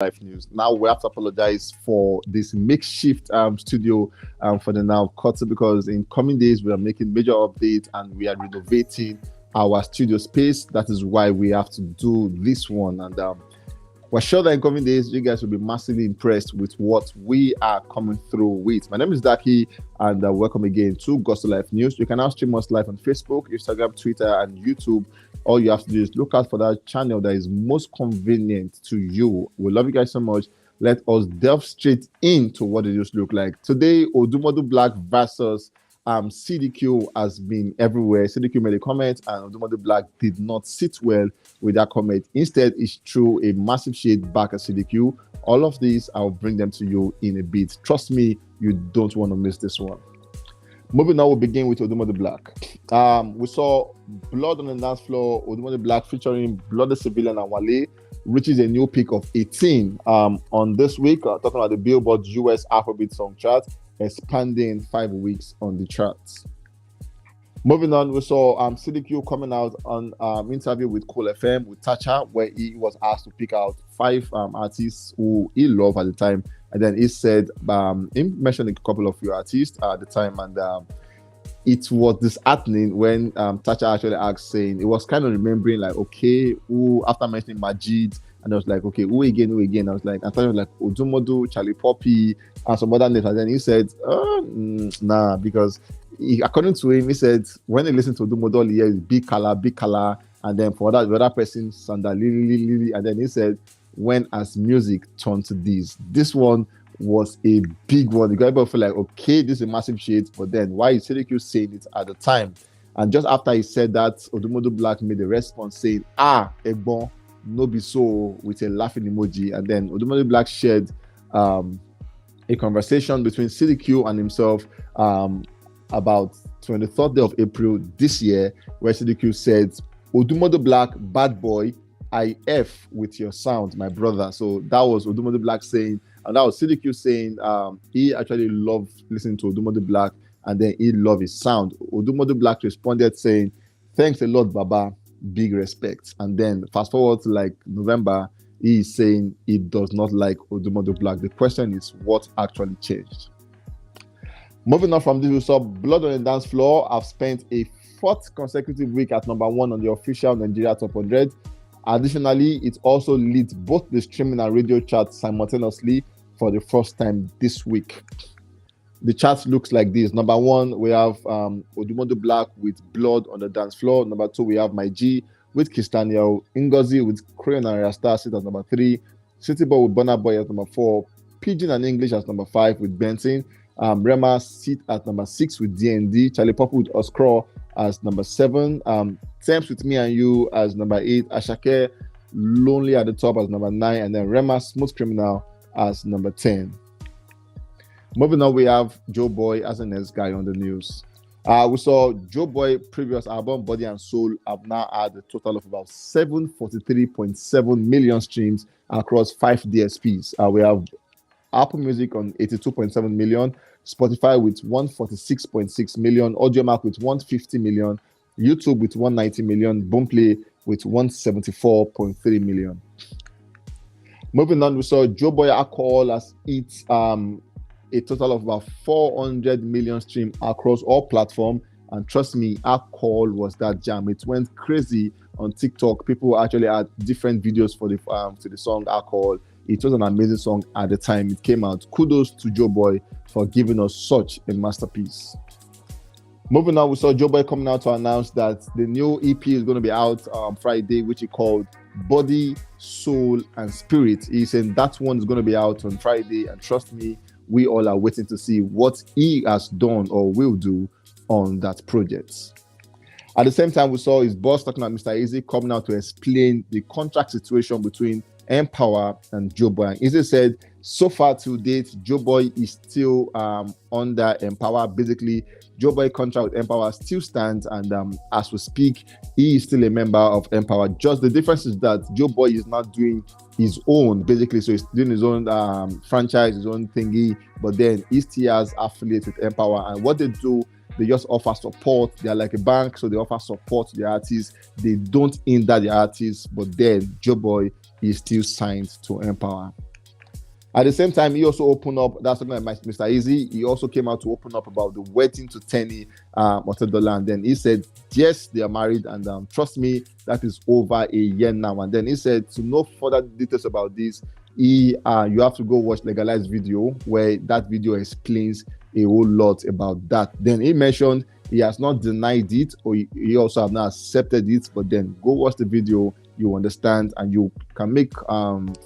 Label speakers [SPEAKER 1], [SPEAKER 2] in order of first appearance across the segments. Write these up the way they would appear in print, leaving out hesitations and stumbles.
[SPEAKER 1] Life News. Now we have to apologize for this makeshift studio for the now cuts because in coming days we are making major updates and we are renovating our studio space. That is why we have to do this one, and we're sure that in coming days you guys will be massively impressed with what we are coming through with. My name is Daki, and welcome again to Gospel Life News. You can now stream us live on Facebook, Instagram, Twitter, and YouTube. All you have to do is look out for that channel that is most convenient to you. We love you guys so much. Let us delve straight into what it just look like. Today, OdumoduBlvck versus CDQ has been everywhere. CDQ made a comment and OdumoduBlvck did not sit well with that comment. Instead, it threw a massive shade back at CDQ. All of these, I'll bring them to you in a bit. Trust me, you don't want to miss this one. Moving on, we'll begin with OdumoduBlvck. We saw Blood on the Dance Floor, OdumoduBlvck featuring Blood the Civilian and Wale reaches a new peak of 18 on this week, talking about the Billboard US Afrobeats song chart, expanding 5 weeks on the charts. Moving on, we saw CDQ coming out on interview with Cool FM with Tacha, where he was asked to pick out 5 artists who he loved at the time. And then he said, he mentioned a couple of few artists at the time, and it was disheartening when Tacha actually asked, saying, it was kind of remembering, like, okay, who, after mentioning Majid, and I was like, okay, who again? I was like, I thought it was like Odumodu, Charlie Poppy, and some other names. And then he said, nah, because according to him, he said, when he listened to Odumodu, all he hears is big color. And then for that, the other person, Sanda, Lily. And then he said, when has music turned to this? This one was a big one. The guy felt like, okay, this is a massive shade, but then why is CDQ saying it at the time? And just after he said that, OdumoduBlvck made a response saying, Egbon, no be so, with a laughing emoji. And then OdumoduBlvck shared a conversation between CDQ and himself about 23rd day of April this year, where CDQ said, OdumoduBlvck, bad boy, I F with your sound, my brother. So that was OdumoduBlvck saying, and that was CDQ saying he actually loved listening to OdumoduBlvck, and then he loved his sound. OdumoduBlvck responded saying, thanks a lot, Baba, big respect. And then fast forward to like November, he is saying he does not like OdumoduBlvck. The question is, what actually changed? Moving on from this, we saw Blood on the Dance Floor have spent a 4th consecutive week at number 1 on the official Nigeria Top 100. Additionally, it also leads both the streaming and radio charts simultaneously for the first time this week. The chart looks like this. Number 1, we have OdumoduBlvck with Blood on the Dance Floor. Number 2, we have My G with Kistaniel. Ngozi with Crayon and Rasta sit at number 3. City Boy with BURNA Boy at number 4. Pidgin and English at number 5 with Benson. Rema sit at number 6 with DND. Charlie Pop with Oscro as number 7. Temps with Me and You as number 8. Ashake Lonely at the top as number 9. And then Rema Smooth Criminal as number 10. Moving on, we have Joe Boy as the next guy on the news. We saw Joe Boy previous album, Body and Soul, have now had a total of about 743.7 million streams across 5 DSPs. We have Apple Music on 82.7 million, Spotify with 146.6 million, AudioMac with 150 million, YouTube with 190 million, Boomplay with 174.3 million. Moving on, we saw Joe Boy Alcohol as its a total of about 400 million streams across all platforms. And trust me, Alcohol was that jam. It went crazy on TikTok. People actually had different videos for the to the song Alcohol. It was an amazing song at the time it came out. Kudos to Joe Boy for giving us such a masterpiece. Moving on, we saw Joe Boy coming out to announce that the new EP is going to be out on Friday, which he called Body, Soul, and Spirit. He's saying that one is going to be out on Friday, and trust me, we all are waiting to see what he has done or will do on that project. At the same time, we saw his boss talking about Mr. Eazi coming out to explain the contract situation between Empower and Joe Boy. And Eazi said, so far to date, Joe Boy is still under Empower. Basically, Joe Boy contract with Empower still stands, and as we speak, he is still a member of Empower. Just the difference is that Joe Boy is not doing his own, basically, so he's doing his own franchise, his own thingy, but then he still has affiliates with Empower, and what they do, they just offer support. They are like a bank, so they offer support to the artists. They don't hinder the artists, but then Joe Boy is still signed to Empower. At the same time, he also opened up, that's something like Mr. Eazi, he also came out to open up about the wedding to Tenny Otedola. And then he said, yes, they are married, and trust me, that is over a year now. And then he said, to know further details about this, you have to go watch Legalized video, where that video explains a whole lot about that. Then he mentioned he has not denied it, or he also have not accepted it, but then go watch the video, you understand, and you can make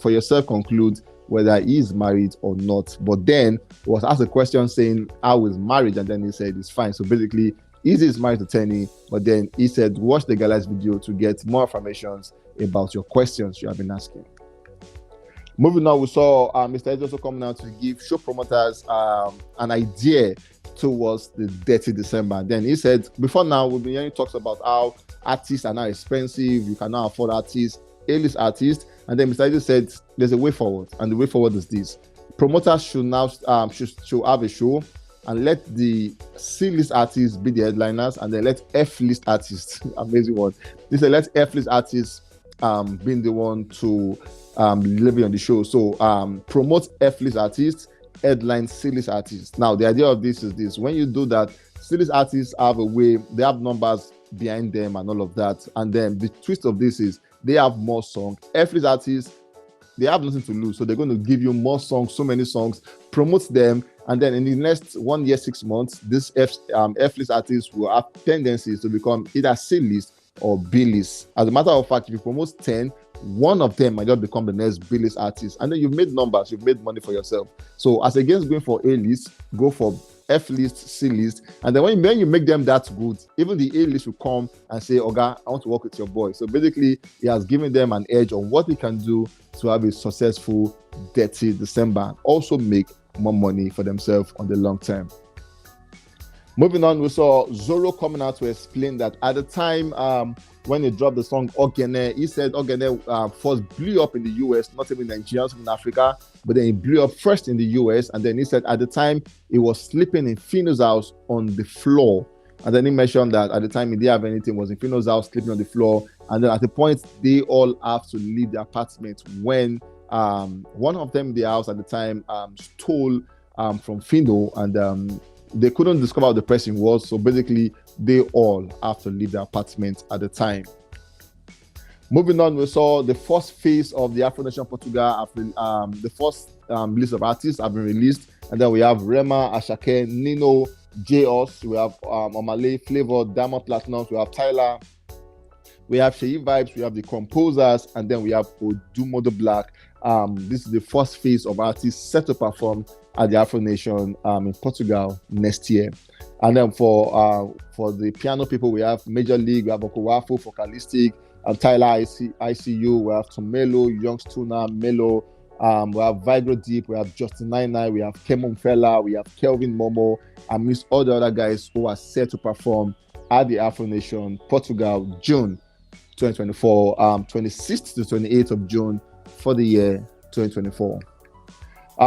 [SPEAKER 1] for yourself conclude whether he is married or not. But then he was asked a question saying, how is marriage? And then he said it's fine. So basically, Eazi is married to Tenny, but then he said, watch the Legalized video to get more information about your questions you have been asking. Moving on, we saw Mr. Eazi also coming out to give show promoters an idea towards the Dirty December. And then he said, before now, we've been hearing talks about how artists are now expensive, you cannot afford artists, A-list artists. And then Mr. Eazi said, there's a way forward, and the way forward is this. Promoters should now should have a show and let the C-list artists be the headliners, and then let F-list artists, amazing one. They said, let F-list artists be the one to deliver on the show. So promote F-list artists, headline C-list artists. Now, the idea of this is this. When you do that, C-list artists have a way, they have numbers behind them and all of that. And then the twist of this is they have more songs. F-list artists, they have nothing to lose. So they're going to give you more songs, so many songs, promote them. And then in the next 1 year, 6 months, this F-list artists will have tendencies to become either C-list or B-list. As a matter of fact, if you promote 10, one of them might just become the next B-list artist. And then you've made numbers, you've made money for yourself. So as against going for A-list, go for F-list, C-list. And then when you make them that good, even the A-list will come and say, Oga, I want to work with your boy. So basically, he has given them an edge on what he can do to have a successful Dirty December and also make more money for themselves on the long term. Moving on, we saw Zoro coming out to explain that at the time when he dropped the song Ogene, he said Ogene first blew up in the US, not even Nigeria, not even Africa, but then he blew up first in the US. And then he said at the time he was sleeping in Fino's house on the floor. And then he mentioned that at the time he didn't have anything, was in Fino's house sleeping on the floor. And then at the point they all have to leave the apartment when one of them in the house at the time stole from Fino, and they couldn't discover who the person was. So basically, they all have to leave the apartment at the time. Moving on, we saw the first phase of the Afro Nation Portugal. The first list of artists have been released. And then we have Rema, Ashake, Nino, J-Us. We have Omale, Flavor, Diamond Platinum. We have Tyler. We have Sheyi Vibes. We have the Composers. And then we have OdumoduBlvck. This is the first phase of artists set to perform at the Afro Nation in Portugal next year. And then for the piano people, we have Major League, we have Okowafu, Focalistic, Tyler ICU, we have Tomelo, Youngs Tuna, Melo, we have Vigro Deep, we have Justin 99, we have Kemon Fella, we have Kelvin Momo, and miss all the other guys who are set to perform at the Afro Nation Portugal, June 2024, 26th to 28th of June for the year 2024.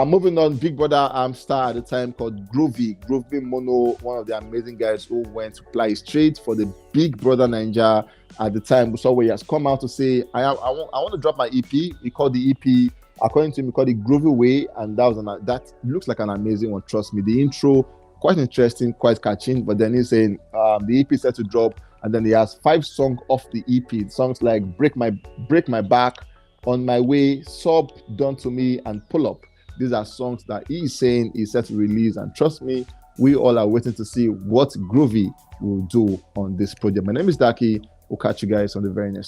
[SPEAKER 1] Moving on, Big Brother star at the time called Groovy Mono, one of the amazing guys who went to play straight for the Big Brother Ninja at the time. We saw where he has come out to say, I want to drop my EP. He called the EP, according to him, he called it Groovy Way, and that looks like an amazing one. Trust me, the intro quite interesting, quite catching. But then he's saying the EP is set to drop, and then he has 5 songs off the EP. Songs like Break My Back, On My Way, Sub, Done to Me, and Pull Up. These are songs that he is saying he's set to release, and trust me, we all are waiting to see what Groovy will do on this project. My name is Daki. We'll catch you guys on the very next.